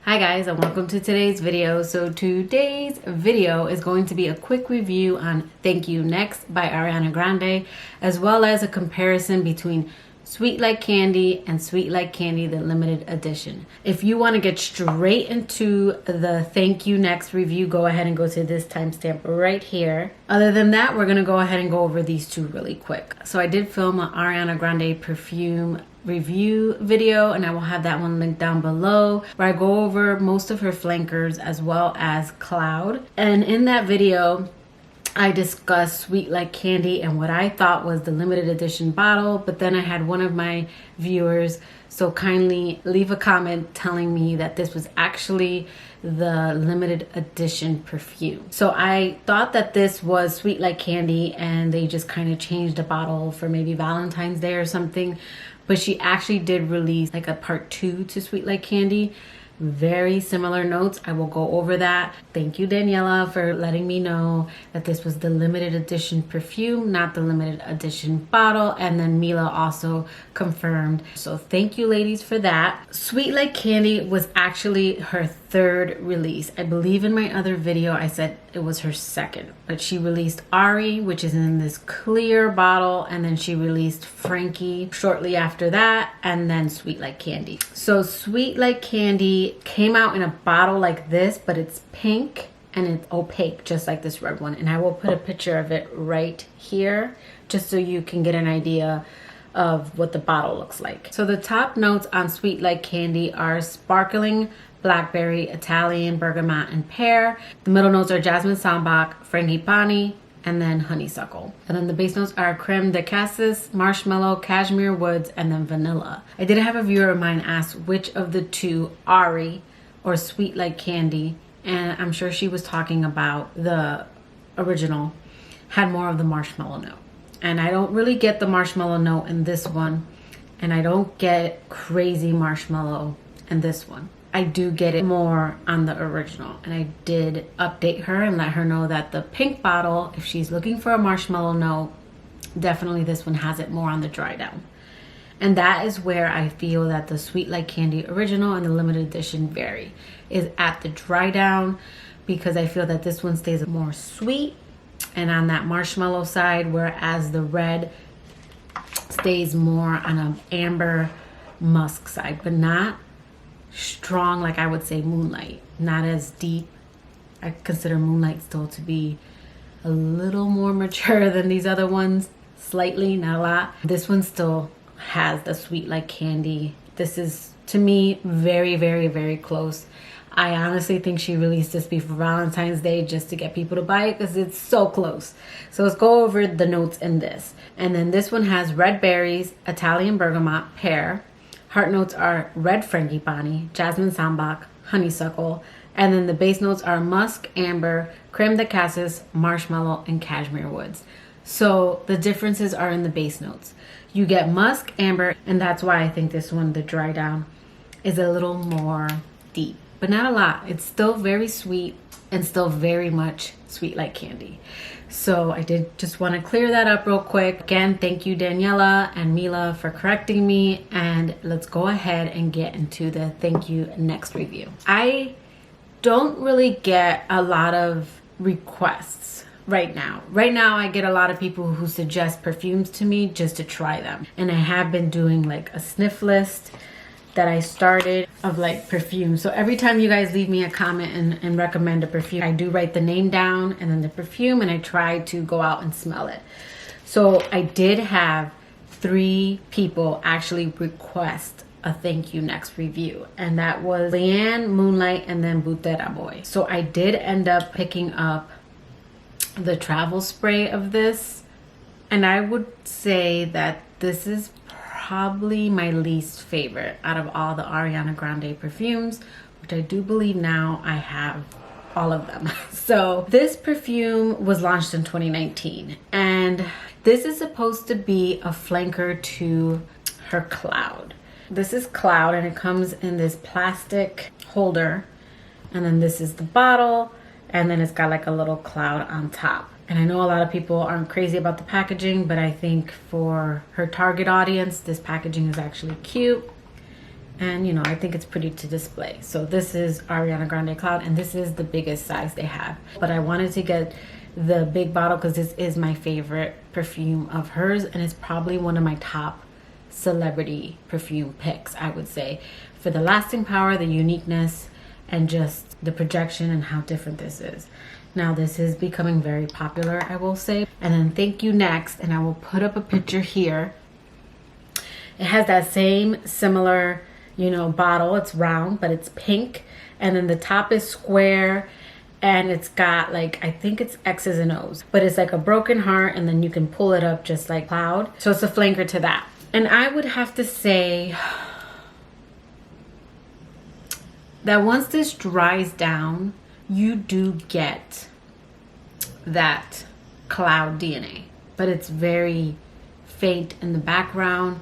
Hi guys, and welcome to today's video. So today's video is going to be a quick review on Thank You Next by Ariana Grande, as well as a comparison between Sweet Like Candy and Sweet Like Candy, the limited edition. If you want to get straight into the Thank You Next review, go ahead and go to this timestamp right here. Other than that, we're going to go ahead and go over these two really quick. So I did film an Ariana Grande Perfume review video, and I will have that one linked down below, where I go over most of her flankers as well as Cloud. And in that video I discussed Sweet Like Candy and what I thought was the limited edition bottle, but then I had one of my viewers so kindly leave a comment telling me that this was actually the limited edition perfume. So I thought that this was Sweet Like Candy and they just kind of changed the bottle for maybe Valentine's Day or something, but she actually did release like a part 2 to Sweet Like Candy. Very similar notes. I will go over that. Thank you, Daniela, for letting me know that this was the limited edition perfume, not the limited edition bottle. And then Mila also confirmed. So thank you, ladies, for that. Sweet Like Candy was actually her third release. I believe in my other video I said it was her second, but she released Ari, which is in this clear bottle, and then she released Frankie shortly after that, and then Sweet Like Candy. So Sweet Like Candy came out in a bottle like this, but it's pink and it's opaque, just like this red one. And I will put a picture of it right here, just so you can get an idea of what the bottle looks like. So the top notes on Sweet Like Candy are sparkling blackberry, Italian, bergamot, and pear. The middle notes are jasmine sambac, frangipani, and then honeysuckle. And then the base notes are creme de cassis, marshmallow, cashmere woods, and then vanilla. I did have a viewer of mine ask which of the two, Ari or Sweet Like Candy, and I'm sure she was talking about the original, had more of the marshmallow note. And I don't really get the marshmallow note in this one, and I don't get crazy marshmallow in this one. I do get it more on the original, and I did update her and let her know that the pink bottle, if she's looking for a marshmallow note, definitely this one has it more on the dry down. And that is where I feel that the Sweet Like Candy original and the limited edition vary, is at the dry down, because I feel that this one stays more sweet and on that marshmallow side, whereas the red stays more on an amber musk side, but not strong like I would say Moonlight, not as deep. I consider Moonlight still to be a little more mature than these other ones, slightly, not a lot. This one still has the Sweet Like Candy. This is, to me, very, very, very close. I honestly think she released this before Valentine's Day just to get people to buy it because it's so close. So let's go over the notes in this. And then this one has red berries, Italian bergamot, pear. Heart notes are red frangipani, jasmine sambac, honeysuckle, and then the base notes are musk, amber, creme de cassis, marshmallow, and cashmere woods. So the differences are in the base notes. You get musk, amber, and that's why I think this one, the dry down, is a little more deep, but not a lot. It's still very sweet and still very much Sweet Like Candy. So I did just want to clear that up real quick. Again, thank you Daniela and Mila for correcting me, and let's go ahead and get into the Thank You Next review. I don't really get a lot of requests right now. Right now I get a lot of people who suggest perfumes to me just to try them, and I have been doing like a sniff list that I started of like perfume. So every time you guys leave me a comment and recommend a perfume, I do write the name down and then the perfume, and I try to go out and smell it. So I did have 3 people actually request a Thank You Next review, and that was Leanne, Moonlight, and then Butera Boy. So I did end up picking up the travel spray of this, and I would say that this is probably my least favorite out of all the Ariana Grande perfumes, which I do believe now I have all of them. So this perfume was launched in 2019, and this is supposed to be a flanker to her Cloud. This is Cloud, and it comes in this plastic holder, and then this is the bottle, and then it's got like a little cloud on top. And I know a lot of people aren't crazy about the packaging, but I think for her target audience, this packaging is actually cute. And you know, I think it's pretty to display. So this is Ariana Grande Cloud, and this is the biggest size they have. But I wanted to get the big bottle because this is my favorite perfume of hers, and it's probably one of my top celebrity perfume picks, I would say, for the lasting power, the uniqueness, and just the projection and how different this is. Now this is becoming very popular, I will say. And then Thank You Next, and I will put up a picture here. It has that same similar, you know, bottle. It's round, but it's pink, and then the top is square, and it's got like, I think it's X's and O's, but it's like a broken heart, and then you can pull it up just like Cloud. So it's a flanker to that. And I would have to say that once this dries down, you do get that Cloud DNA, but it's very faint in the background.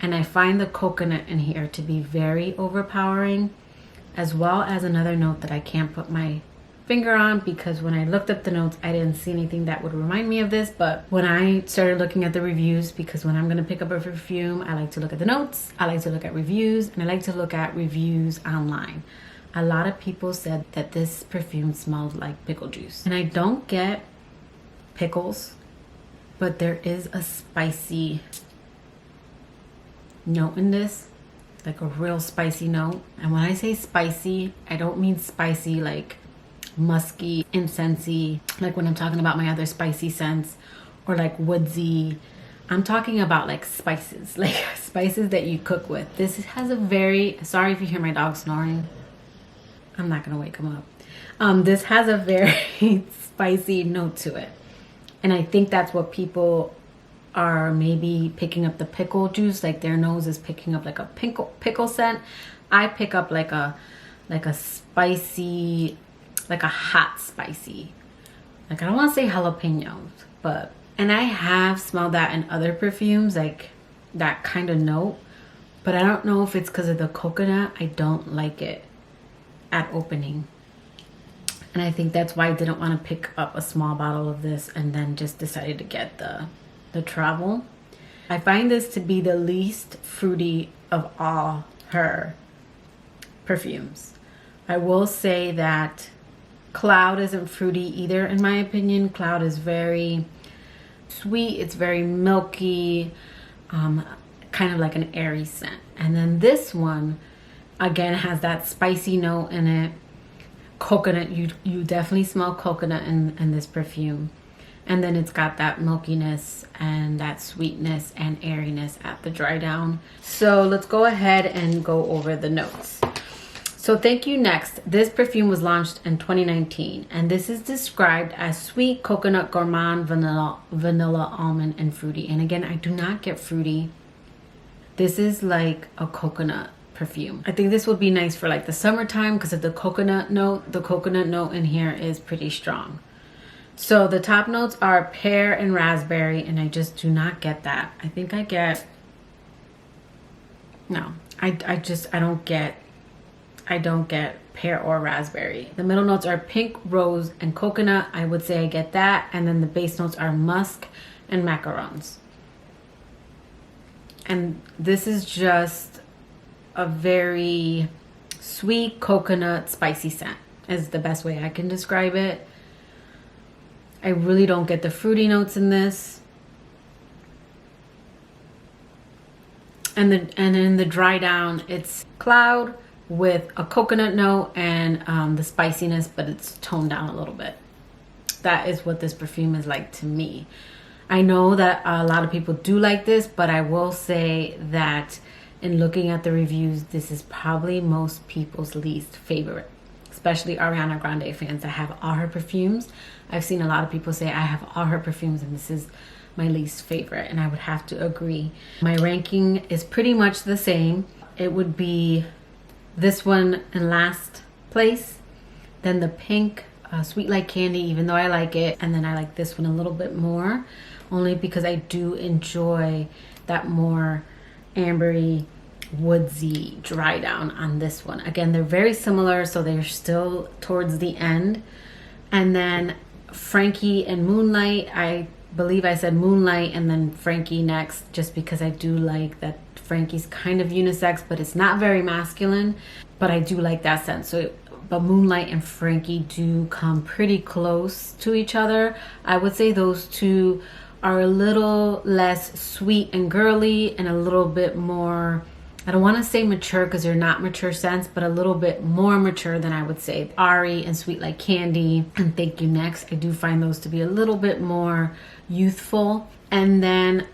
And I find the coconut in here to be very overpowering, as well as another note that I can't put my finger on because when I looked up the notes, I didn't see anything that would remind me of this. But when I started looking at the reviews, because when I'm going to pick up a perfume, I like to look at the notes, I like to look at reviews, and I like to look at reviews online. A lot of people said that this perfume smelled like pickle juice. And I don't get pickles, but there is a spicy note in this, like a real spicy note. And when I say spicy, I don't mean spicy like musky, incensey, like when I'm talking about my other spicy scents, or like woodsy. I'm talking about like spices, like spices that you cook with. This has a very, sorry if you hear my dog snoring, I'm not gonna wake him up. This has a very spicy note to it, and I think that's what people are maybe picking up, the pickle juice, like their nose is picking up like a pickle scent. I pick up like a spicy, like a hot spicy, like I don't want to say jalapenos, but, and I have smelled that in other perfumes, like that kind of note, but I don't know if it's because of the coconut. I don't like it at opening, and I think that's why I didn't want to pick up a small bottle of this and then just decided to get the travel. I find this to be the least fruity of all her perfumes. I will say that Cloud isn't fruity either, in my opinion. Cloud is very sweet, it's very milky, kind of like an airy scent. And then this one again has that spicy note in it. Coconut, you definitely smell coconut in this perfume. And then it's got that milkiness and that sweetness and airiness at the dry down. So let's go ahead and go over the notes. So Thank You Next. This perfume was launched in 2019, and this is described as sweet coconut, gourmand, vanilla, almond, and fruity. And again, I do not get fruity. This is like a coconut perfume. I think this would be nice for like the summertime because of the coconut note. The coconut note in here is pretty strong. So the top notes are pear and raspberry, and I just do not get that. I think I get, no, I don't get pear or raspberry. The middle notes are pink, rose, and coconut. I would say I get that. And then the base notes are musk and macarons. And this is just a very sweet coconut spicy scent is the best way I can describe it. I really don't get the fruity notes in this. And in the dry down, it's Cloud with a coconut note and the spiciness, but it's toned down a little bit. That is what this perfume is like to me. I know that a lot of people do like this, but I will say that in looking at the reviews, this is probably most people's least favorite, especially Ariana Grande fans that have all her perfumes. I've seen a lot of people say I have all her perfumes and this is my least favorite, and I would have to agree. My ranking is pretty much the same. It would be this one in last place, then the pink Sweet Like Candy, even though I like it, and then I like this one a little bit more, only because I do enjoy that more ambery, woodsy dry down on this one. Again, they're very similar, so they're still towards the end. And then Frankie and Moonlight, I believe I said Moonlight and then Frankie next, just because I do like that Frankie's kind of unisex, but it's not very masculine, but I do like that scent. So but Moonlight and Frankie do come pretty close to each other. I would say those two are a little less sweet and girly and a little bit more, I don't want to say mature because they're not mature scents, but a little bit more mature than I would say Ari and Sweet Like Candy and Thank You Next. I do find those to be a little bit more youthful. And then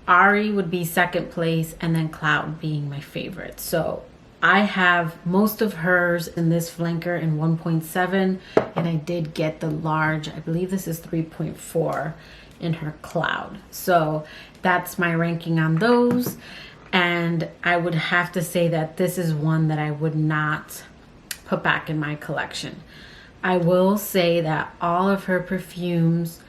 Ari would be second place, and then Cloud being my favorite. So I have most of hers in this flanker in 1.7, and I did get the large, I believe this is 3.4 in her Cloud. So that's my ranking on those. And I would have to say that this is one that I would not put back in my collection. I will say that all of her perfumes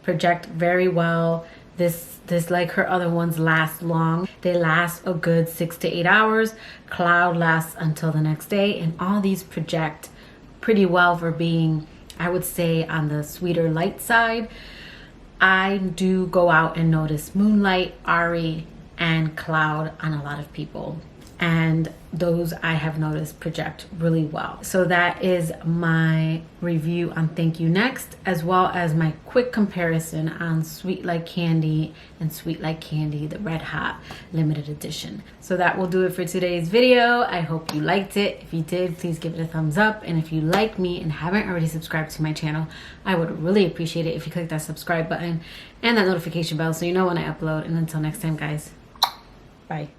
project very well. This like her other ones last long. They last a good 6 to 8 hours. Cloud lasts until the next day, and all these project pretty well for being, I would say, on the sweeter light side. I do go out and notice Moonlight, Ari, and Cloud on a lot of people, and those I have noticed project really well. So that is my review on Thank You Next, as well as my quick comparison on Sweet Like Candy and Sweet Like Candy, the Red Hot limited edition. So that will do it for today's video. I hope you liked it. If you did, please give it a thumbs up, and if you like me and haven't already subscribed to my channel, I would really appreciate it if you click that subscribe button and that notification bell so you know when I upload. And until next time, guys, bye.